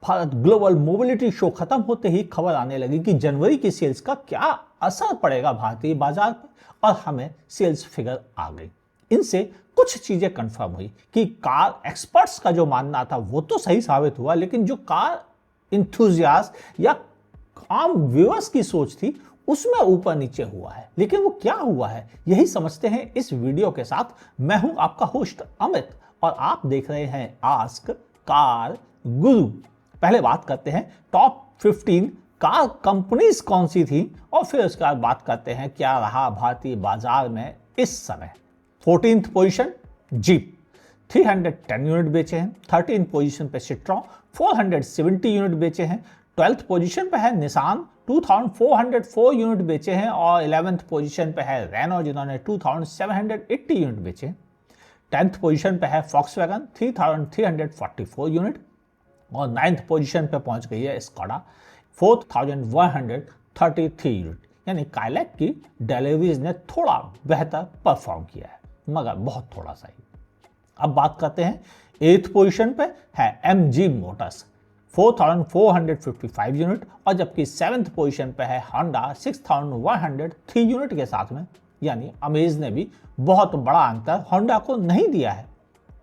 Bharat global mobility show खत्म होते ही खबर आने लगी कि जनवरी की सेल्स का क्या असर पड़ेगा भारतीय बाजार पर, और हमें सेल्स फिगर आ गई। इनसे कुछ चीजें कंफर्म हुई कि कार एक्सपर्ट्स का जो मानना था वो तो सही साबित हुआ, लेकिन जो कार इंथुजियास्ट या आम व्यूअर्स की सोच थी उसमें ऊपर नीचे हुआ है। लेकिन वो क्या हुआ है, यही समझते हैं इस वीडियो के साथ। मैं हूं आपका होस्ट अमित और आप देख रहे हैं आस्क कार गुरु। पहले बात करते हैं टॉप 15 कार कंपनीज कौन सी थी, और फिर उसके बाद बात करते हैं क्या रहा भारतीय बाजार में इस समय। 14th पोजीशन जीप, 310 यूनिट बेचे हैं। 13th पोजीशन पे सिट्रॉन, 470 यूनिट बेचे हैं। 12th पोजीशन पे है निसान, 2404 यूनिट बेचे हैं। और 11th पोजीशन पे है रेनो, जिन्होंने 2780 यूनिट बेचे हैं। 10th पोजीशन पे है फॉक्सवैगन, 3344 यूनिट। और 9th पोजीशन पे पहुंच गई है स्कोडा, 4133 यूनिट। यानी काइलैक की डिलीवरीज ने थोड़ा बेहतर परफॉर्म किया है, मगर बहुत थोड़ा सा ही। अब बात करते हैं 8th पोजीशन पे है MG मोटर्स, 4455 यूनिट। और जबकि 7th पोजीशन पे है होंडा, 6103 यूनिट के साथ में। यानी अमेज ने भी बहुत बड़ा अंतर होंडा को नहीं दिया है।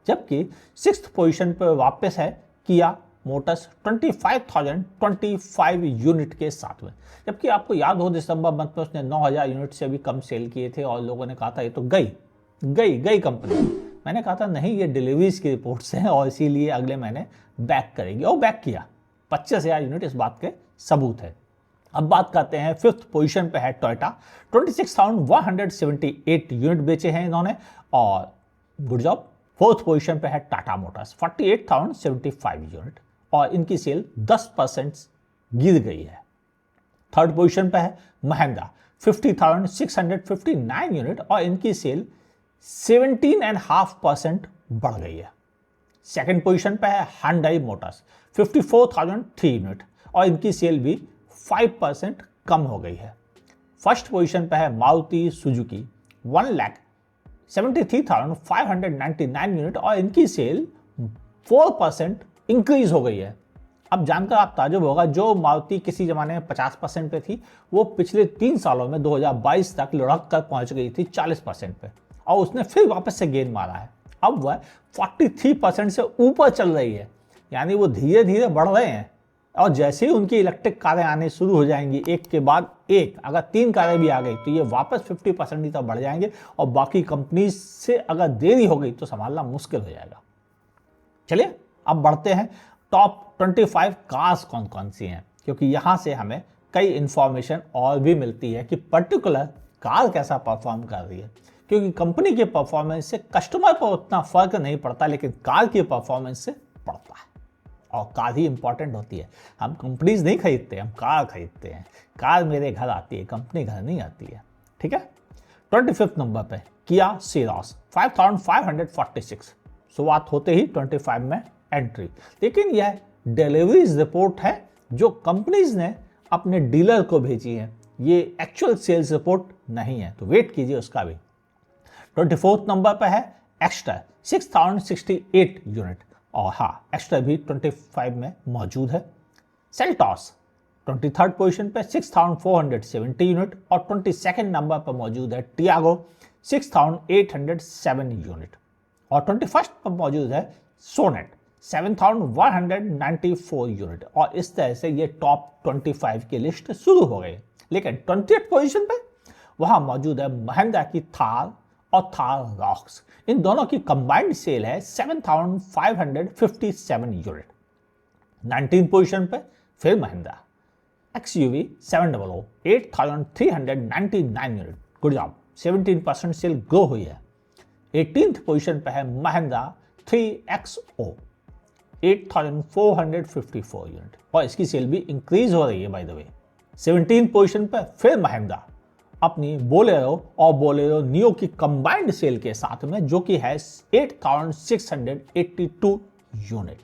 जबकि 6th पोजीशन पे वापस है किया मोटर्स, 25,025 यूनिट के साथ में। जबकि आपको याद हो दिसंबर मंथ में उसने 9000 यूनिट से भी कम सेल किए थे और लोगों ने कहा था ये तो गई कंपनी। मैंने कहा था नहीं, ये डिलीवरीज की रिपोर्ट्स हैं और इसीलिए अगले महीने बैक करेगी, और बैक किया। 25,000 यूनिट इस बात के सबूत है। अब बात करते हैं 5th पोजीशन पे है टोयोटा, 26,178 यूनिट बेचे हैं इन्होंने, और गुड जॉब। 4th पोजीशन पे है टाटा मोटर्स, 48,075 यूनिट, और इनकी सेल 10% गिर गई है। 3rd पोजीशन पे है महिंद्रा, 50,659 यूनिट, और इनकी सेल 17.5% बढ़ गई है। 2nd पोजीशन पे है हांडई मोटर्स, 54,003 यूनिट, और इनकी सेल भी 5% कम हो गई है। 1st पोजीशन पे है मारुति सुजुकी, 1,73,599 यूनिट, और इनकी सेल 4% इंक्रीज हो गई है। अब जानकर आप ताजुब होगा, जो मारुति किसी जमाने में 50% पे थी, वो पिछले 3 सालों में 2022 तक लुढ़क कर पहुंच गई थी 40% पे, और उसने फिर वापस से गेंद मारा है। अब वह 43% से ऊपर चल रही है। यानी वो धीरे धीरे बढ़ रहे हैं, और जैसे ही उनकी इलेक्ट्रिक कारें आने शुरू हो जाएंगी एक के बाद एक, अगर 3 कारें भी आ गई तो ये वापस 50% ही तक बढ़ जाएंगे, और बाकी कंपनी से अगर देरी हो गई तो संभालना मुश्किल हो जाएगा। चलिए अब बढ़ते हैं टॉप 25 कार्स कौन कौन सी हैं, क्योंकि यहां से हमें कई इंफॉर्मेशन और भी मिलती है कि पर्टिकुलर कार कैसा परफॉर्म कर रही है। क्योंकि कंपनी के परफॉर्मेंस से कस्टमर पर उतना फर्क नहीं पड़ता, लेकिन कार की परफॉर्मेंस से पड़ता है, और कार ही इंपॉर्टेंट होती है। हम कंपनीज नहीं खरीदते, हम कार खरीदते हैं। कार मेरे घर आती है, कंपनी घर नहीं आती है, ठीक है। 25th नंबर पे किया सेरोस, 5,546। शुरुआत होते ही 25 में एंट्री। लेकिन यह डिलीवरीज रिपोर्ट है जो कंपनीज ने अपने डीलर को भेजी है, ये एक्चुअल सेल्स रिपोर्ट नहीं है, तो वेट कीजिए उसका भी। 24th नंबर पे है एक्स्ट्रा, 6,068 यूनिट, और हाँ एक्स्ट्रा भी 25 में मौजूद है। सेल्टॉस 23rd पोजीशन पे 6,470 यूनिट, और 22nd नंबर पर मौजूद है टियागो, 6,807 यूनिट, और 21st पर मौजूद है सोनेट, 7,194 यूनिट। और इस तरह से ये टॉप 25 की लिस्ट शुरू हो गई। लेकिन 20th पोजीशन पे वहां मौजूद है महिंद्रा की थार और थार रॉक्स। इन दोनों की कंबाइंड सेल है 7,557 यूनिट। 19th पोजीशन पे फिर Mahindra XUV 700, 8,399 unit. Good job, 17% sale grow हुई है। 18th पोजीशन पे है महिंद्रा 3XO, 8,454 यूनिट, और इसकी सेल भी इंक्रीज हो रही है by the way. 17th position पे फिर महिंद्रा अपनी बोलेरो और बोलेरो नियो की कंबाइंड सेल के साथ में, जो कि है 8,682 यूनिट।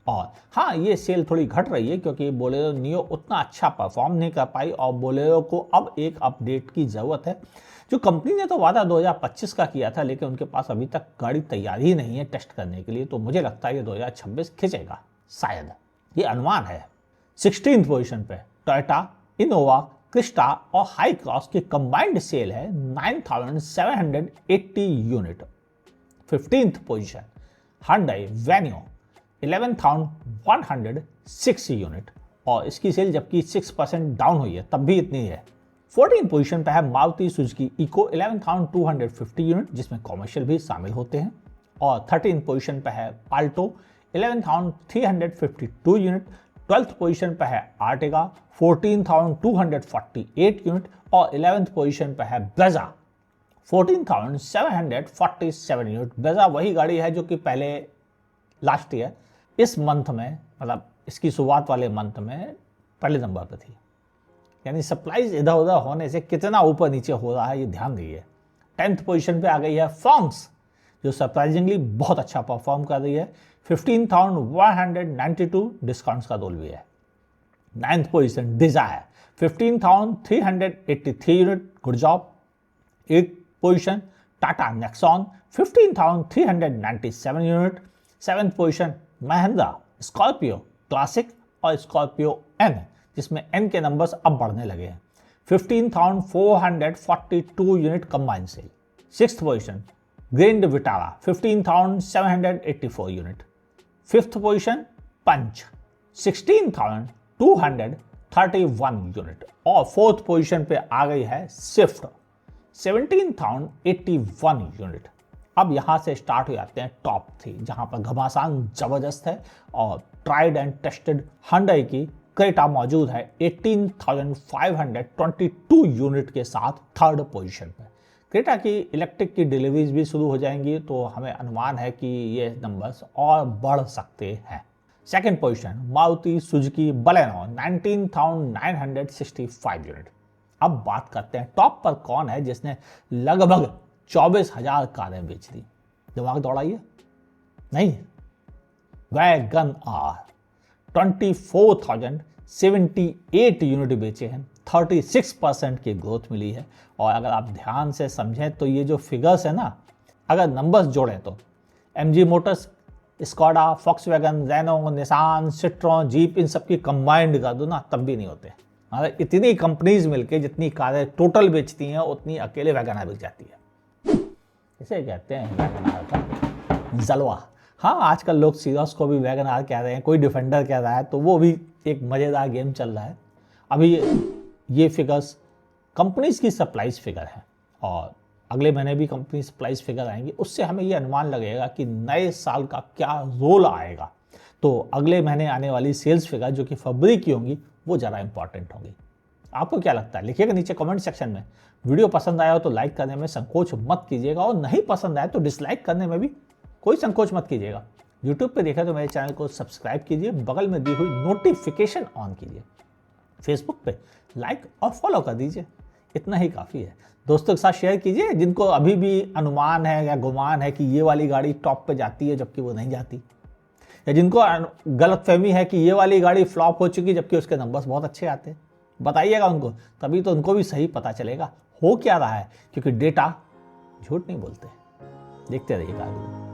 और हाँ, ये सेल थोड़ी घट रही है क्योंकि बोलेरो नियो उतना अच्छा परफॉर्म नहीं कर पाई, और बोलेरो को अब एक अपडेट की ज़रूरत है। जो कंपनी ने तो वादा 2025 का किया था, लेकिन उनके पास अभी तक गाड़ी तैयार ही नहीं है टेस्ट करने के लिए, तो मुझे लगता है ये 2026 खिंचेगा शायद। ये अनुमान है। 16th पोजीशन पे टोयोटा, इनोवा, क्रिस्टा और हाई क्रॉस की कंबाइंड सेल है 9,780 unit. 15th position Hyundai Venue 11,106 unit और इसकी सेल जबकि 6% डाउन हुई है तब भी इतनी है। 14th पोजीशन पे है मारुति सुजुकी इको 11,250 यूनिट जिसमें कॉमर्शियल भी शामिल होते हैं। और 13th पोजीशन पे है आल्टो 11,352 यूनिट। 12th पोजीशन पे है आर्टिगा 14,248 यूनिट और 11th पोजीशन पे है ब्रेजा 14,747 यूनिट। ब्रेजा वही गाड़ी है जो कि पहले लास्ट ईयर इस मंथ में, मतलब इसकी शुरुआत वाले मंथ में पहले नंबर पर थी। यानी सप्लाईज इधर उधर होने से कितना ऊपर नीचे हो रहा है ये ध्यान दीजिए। 10th पोजीशन पे आ गई है फ्रॉन्क्स जो सरप्राइजिंगली बहुत अच्छा परफॉर्म कर रही है। 15,192 डिस्काउंट्स का रोल भी है। 9th position Dzire 15,383 unit, good job. 8th position Tata Nexon 15,397 unit. 7th position Mahindra Scorpio Classic और स्कॉर्पियो एन जिसमें एन के नंबर्स अब बढ़ने लगे हैं। 15,442 unit combined sale. 6th position Grand Vitara 15,784 unit. 5th position Punch 16,231 unit और 4th पोजीशन पे आ गई है स्विफ्ट 17,081 यूनिट। अब यहां से स्टार्ट हो जाते हैं टॉप 3 जहां पर घमासान जबरदस्त है और ट्राइड एंड टेस्टेड Hyundai की क्रेटा मौजूद है 18,522 यूनिट के साथ 3rd पोजीशन पे। क्रेटा की इलेक्ट्रिक की डिलीवरीज भी शुरू हो जाएंगी तो हमें अनुमान है कि ये नंबर्स और बढ़ सकते हैं। 2nd position Maruti Suzuki Baleno 19,965 unit. अब बात करते हैं टॉप पर कौन है जिसने लगभग 24,000 कारें बेच दी। दिमाग दौड़ाइए। नहीं, वैगन आर 24,078 यूनिट बेचे हैं। 36% की ग्रोथ मिली है। और अगर आप ध्यान से समझें तो ये जो फिगर्स है ना, अगर नंबर्स जोड़ें तो MG Motors, Skoda, Volkswagen, Renault, Nissan, Citroen, Jeep इन सब की कंबाइंड कर दो ना तब भी नहीं होते। मतलब इतनी कंपनीज मिलके जितनी कारें टोटल बेचती हैं उतनी अकेले वैगन आर बिक जाती है। इसे कहते हैं वैगन आर का जलवा। हाँ, आजकल लोग सीरोस को भी वैगन आर कह रहे हैं, कोई डिफेंडर कह रहा है, तो वो भी एक मज़ेदार गेम चल रहा है। अभी ये फिगर्स कंपनीज की सप्लाईज फिगर है और अगले महीने भी कंपनी सप्लाईज फिगर आएंगी। उससे हमें ये अनुमान लगेगा कि नए साल का क्या रोल आएगा। तो अगले महीने आने वाली सेल्स फिगर जो कि फरवरी की होंगी वो ज़्यादा इंपॉर्टेंट होंगी। आपको क्या लगता है लिखिएगा नीचे कमेंट सेक्शन में। वीडियो पसंद आया हो तो लाइक करने में संकोच मत कीजिएगा और नहीं पसंद आए तो डिसलाइक करने में भी कोई संकोच मत कीजिएगा। यूट्यूब पे देखा तो मेरे चैनल को सब्सक्राइब कीजिए, बगल में दी हुई नोटिफिकेशन ऑन कीजिए। फेसबुक पे लाइक और फॉलो कर दीजिए, इतना ही काफ़ी है। दोस्तों के साथ शेयर कीजिए जिनको अभी भी अनुमान है या गुमान है कि ये वाली गाड़ी टॉप पे जाती है जबकि वो नहीं जाती, या जिनको गलतफहमी है कि ये वाली गाड़ी फ्लॉप हो चुकी जबकि उसके नंबर्स बहुत अच्छे आते हैं। बताइएगा उनको, तभी तो उनको भी सही पता चलेगा हो क्या रहा है, क्योंकि डेटा झूठ नहीं बोलते। देखते रहिएगा।